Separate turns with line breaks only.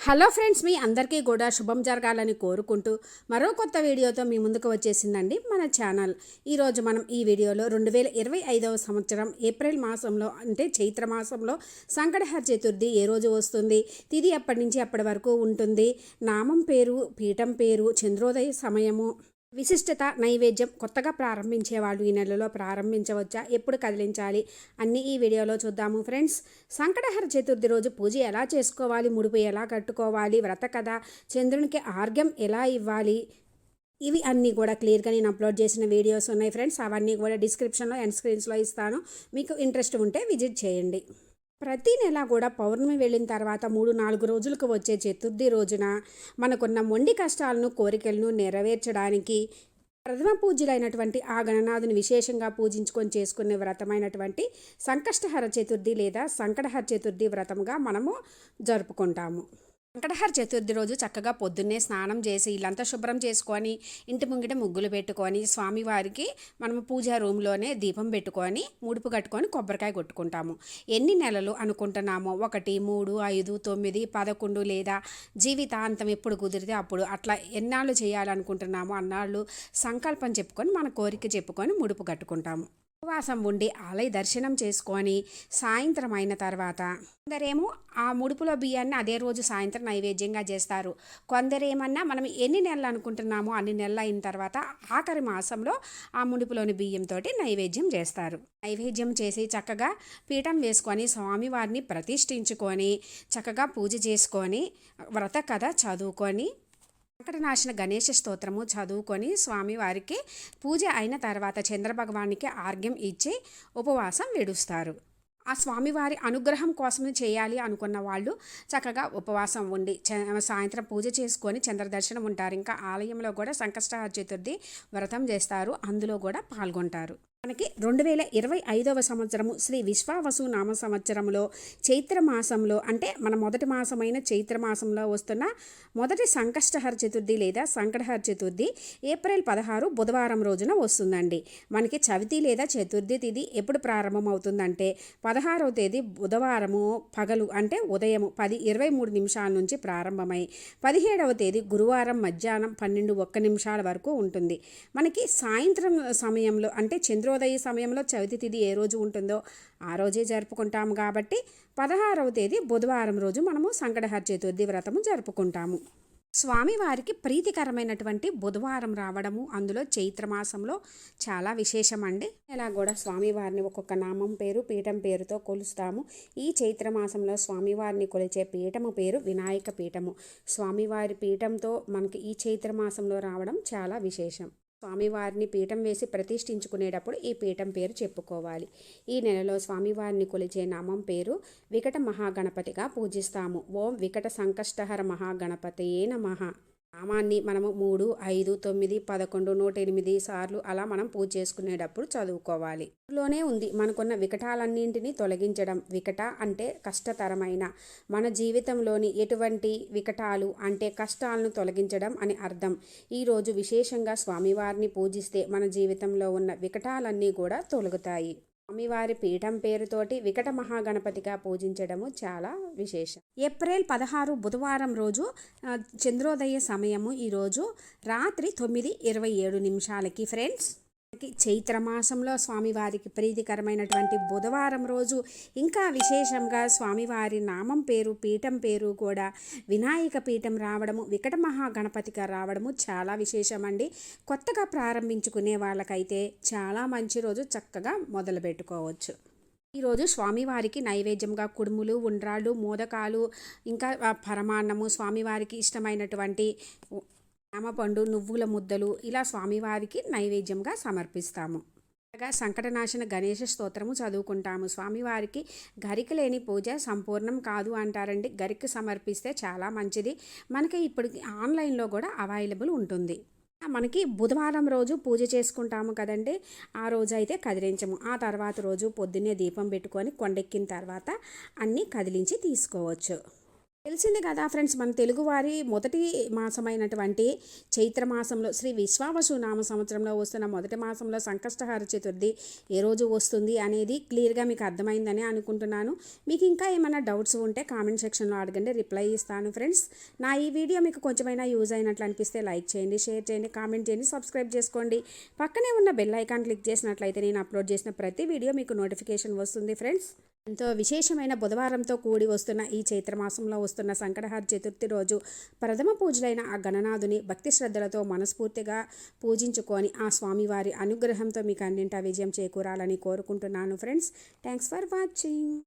Hello friends, మీ అందరికీ కూడా శుభం జరగాలని కోరుకుంటూ మరో కొత్త వీడియోతో మీ ముందుకు వచ్చేసిందండి మన ఛానల్. ఈరోజు మనం ఈ వీడియోలో 2025వ సంవత్సరం ఏప్రిల్ మాసంలో అంటే చైత్ర మాసంలో సంకటహర చతుర్థి ఏ రోజు వస్తుంది, తిథి ఎప్పటి నుంచి అప్పటి వరకు ఉంటుంది, నామం పేరు, పీఠం పేరు, చంద్రోదయ సమయము, విశిష్టత, నైవేద్యం, కొత్తగా ప్రారంభించే వాళ్ళు ఈ నెలలో ప్రారంభించవచ్చా, ఎప్పుడు కదిలించాలి అన్నీ ఈ వీడియోలో చూద్దాము ఫ్రెండ్స్. సంకటహర చతుర్థి రోజు పూజ ఎలా చేసుకోవాలి, ముడుపు ఎలా కట్టుకోవాలి, వ్రత కథ, చంద్రునికి ఆర్ఘ్యం ఎలా ఇవ్వాలి, ఇవి అన్నీ కూడా క్లియర్గా నేను అప్లోడ్ చేసిన వీడియోస్ ఉన్నాయి ఫ్రెండ్స్. అవన్నీ కూడా డిస్క్రిప్షన్లో అండ్ స్క్రీన్స్లో ఇస్తాను. మీకు ఇంట్రెస్ట్ ఉంటే విజిట్ చేయండి. ప్రతి నెల కూడా పౌర్ణమి వెళ్ళిన తర్వాత 3-4 రోజులకు వచ్చే చతుర్థి రోజున మనకున్న మొండి కష్టాలను, కోరికలను నెరవేర్చడానికి ప్రథమ పూజ్యులైనటువంటి ఆ గణనాథుని విశేషంగా పూజించుకొని చేసుకునే వ్రతమైనటువంటి సంకష్టహర చతుర్థి లేదా సంకటహర చతుర్థి వ్రతముగా మనము జరుపుకుంటాము. సంకటహర చతుర్థి రోజు చక్కగా పొద్దున్నే స్నానం చేసి ఇల్లంతా శుభ్రం చేసుకొని ఇంటి ముంగిట ముగ్గులు పెట్టుకొని స్వామివారికి మనము పూజా రూమ్లోనే దీపం పెట్టుకొని ముడుపు కట్టుకొని కొబ్బరికాయ కొట్టుకుంటాము. ఎన్ని నెలలు అనుకుంటున్నామో 1, 3, 5, 9, 11 లేదా జీవితాంతం ఎప్పుడు కుదిరితే అప్పుడు అట్లా ఎన్నాళ్ళు చేయాలనుకుంటున్నామో అన్నాళ్ళు సంకల్పం చెప్పుకొని మన కోరిక చెప్పుకొని ముడుపు కట్టుకుంటాము. ఉపవాసం ఉండి ఆలయ దర్శనం చేసుకొని సాయంత్రం అయిన తర్వాత కొందరేమో ఆ ముడుపులో బియ్యాన్ని అదే రోజు సాయంత్రం నైవేద్యంగా చేస్తారు. కొందరేమన్నా మనం ఎన్ని నెలలు అనుకుంటున్నామో అన్ని నెలలు అయిన తర్వాత ఆఖరి మాసంలో ఆ ముడుపులోని బియ్యంతో నైవేద్యం చేస్తారు. నైవేద్యం చేసి చక్కగా పీఠం వేసుకొని స్వామివారిని ప్రతిష్ఠించుకొని చక్కగా పూజ చేసుకొని వ్రత కథ చదువుకొని సంకటనాశన గణేష స్తోత్రము చదువుకొని స్వామివారికి పూజ అయిన తర్వాత చంద్రభగవానికి ఆర్ఘ్యం ఇచ్చి ఉపవాసం విడుస్తారు. ఆ స్వామివారి అనుగ్రహం కోసం చేయాలి అనుకున్న వాళ్ళు చక్కగా ఉపవాసం ఉండి సాయంత్రం పూజ చేసుకొని చంద్రదర్శనం ఉంటారు. ఇంకా ఆలయంలో కూడా సంకష్టహర చతుర్థి వ్రతం చేస్తారు, అందులో కూడా పాల్గొంటారు. మనకి 2025వ సంవత్సరము శ్రీ విశ్వావసు నామ సంవత్సరంలో చైత్రమాసంలో అంటే మన మొదటి మాసమైన చైత్రమాసంలో వస్తున్న మొదటి సంకష్టహర చతుర్థి లేదా సంకటహర చతుర్థి ఏప్రిల్ 16 బుధవారం రోజున వస్తుందండి. మనకి చవితి లేదా చతుర్థి తిథి ఎప్పుడు ప్రారంభమవుతుందంటే 16వ తేదీ బుధవారము పగలు అంటే ఉదయం 10:23 నుంచి ప్రారంభమై 17వ తేదీ గురువారం మధ్యాహ్నం 12:01 వరకు ఉంటుంది. మనకి సాయంత్రం సమయంలో అంటే చంద్రోదయ సమయంలో చవితి తిథి ఏ రోజు ఉంటుందో ఆ రోజే జరుపుకుంటాము. కాబట్టి 16వ తేదీ బుధవారం రోజు మనము సంకటహర చతుర్థి వ్రతము జరుపుకుంటాము. స్వామివారికి ప్రీతికరమైనటువంటి బుధవారం రావడము అందులో చైత్రమాసంలో చాలా విశేషం అండి. ఇలా కూడా స్వామివారిని ఒక్కొక్క నామం పేరు, పీఠం పేరుతో కొలుస్తాము. ఈ చైత్రమాసంలో స్వామివారిని కొలిచే పీఠము పేరు వినాయక పీఠము. స్వామివారి పీఠంతో మనకి ఈ చైత్రమాసంలో రావడం చాలా విశేషం. స్వామివారిని పీఠం వేసి ప్రతిష్ఠించుకునేటప్పుడు ఈ పీఠం పేరు చెప్పుకోవాలి. ఈ నెలలో స్వామివారిని కొలిచే నామం పేరు వికట మహాగణపతిగా పూజిస్తాము. ఓం వికట సంకష్టహర మహాగణపతయే నమః. నామాన్ని మనము 3, 5, 9, 11, 108 సార్లు అలా మనం పూజ చేసుకునేటప్పుడు చదువుకోవాలి. ఇందులోనే ఉంది మనకున్న వికటాలన్నింటినీ తొలగించడం. వికట అంటే కష్టతరమైన, మన జీవితంలోని ఎటువంటి వికటాలు అంటే కష్టాలను తొలగించడం అని అర్థం. ఈరోజు విశేషంగా స్వామివారిని పూజిస్తే మన జీవితంలో ఉన్న వికటాలన్నీ కూడా తొలగుతాయి. స్వామివారి పీఠం పేరుతోటి వికట మహాగణపతిగా పూజించడము చాలా విశేషం. ఏప్రిల్ 16 బుధవారం రోజు చంద్రోదయ సమయము ఈరోజు రాత్రి 9:27 ఫ్రెండ్స్. చైత్రమాసంలో స్వామివారికి ప్రీతికరమైనటువంటి బుధవారం రోజు ఇంకా విశేషంగా స్వామివారి నామం పేరు, పీఠం పేరు కూడా వినాయక పీఠం రావడము, వికట మహాగణపతిగా రావడము చాలా విశేషం అండి. కొత్తగా ప్రారంభించుకునే వాళ్ళకైతే చాలా మంచి రోజు, చక్కగా మొదలు పెట్టుకోవచ్చు. ఈరోజు స్వామివారికి నైవేద్యంగా కుడుములు, ఉండ్రాళ్ళు, మోదకాలు, ఇంకా పరమాన్నము, స్వామివారికి ఇష్టమైనటువంటి జామపండు, నువ్వుల ముద్దలు ఇలా స్వామివారికి నైవేద్యంగా సమర్పిస్తాము. అలాగా సంకటనాశన గణేష స్తోత్రము చదువుకుంటాము. స్వామివారికి గరిక లేని పూజ సంపూర్ణం కాదు అంటారండి. గరిక సమర్పిస్తే చాలా మంచిది. మనకి ఇప్పుడు ఆన్లైన్లో కూడా అవైలబుల్ ఉంటుంది. మనకి బుధవారం రోజు పూజ చేసుకుంటాము కదండి, ఆ రోజు అయితే కదిలించము. ఆ తర్వాత రోజు పొద్దున్నే దీపం పెట్టుకొని కొండెక్కిన తర్వాత అన్నీ కదిలించి తీసుకోవచ్చు. తెలిసింది కదా ఫ్రెండ్స్, మన తెలుగువారి మొదటి మాసమైనటువంటి చైత్ర మాసంలో శ్రీ విశ్వావసు నామ సంవత్సరంలో వస్తున్న మొదటి మాసంలో సంకష్టహార చతుర్థి ఏ రోజు వస్తుంది అనేది క్లియర్గా మీకు అర్థమైందని అనుకుంటున్నాను. మీకు ఇంకా ఏమైనా డౌట్స్ ఉంటే కామెంట్ సెక్షన్లో అడగండి, రిప్లై ఇస్తాను ఫ్రెండ్స్. నా ఈ వీడియో మీకు కొంచెమైనా యూజ్ అయినట్లు అనిపిస్తే లైక్ చేయండి, షేర్ చేయండి, కామెంట్ చేయండి, సబ్స్క్రైబ్ చేసుకోండి. పక్కనే ఉన్న బెల్ ఐకాన్ క్లిక్ చేసినట్లయితే నేను అప్లోడ్ చేసిన ప్రతి వీడియో మీకు నోటిఫికేషన్ వస్తుంది ఫ్రెండ్స్. ఎంతో విశేషమైన బుధవారంతో కూడి వస్తున్న ఈ చైత్రమాసంలో వస్తున్న సంకటహార చతుర్థి రోజు ప్రథమ పూజలైన ఆ గణనాథుని భక్తి శ్రద్ధలతో మనస్ఫూర్తిగా పూజించుకొని ఆ స్వామివారి అనుగ్రహంతో మీకు అన్నింటా విజయం చేకూరాలని కోరుకుంటున్నాను ఫ్రెండ్స్. Thanks for watching.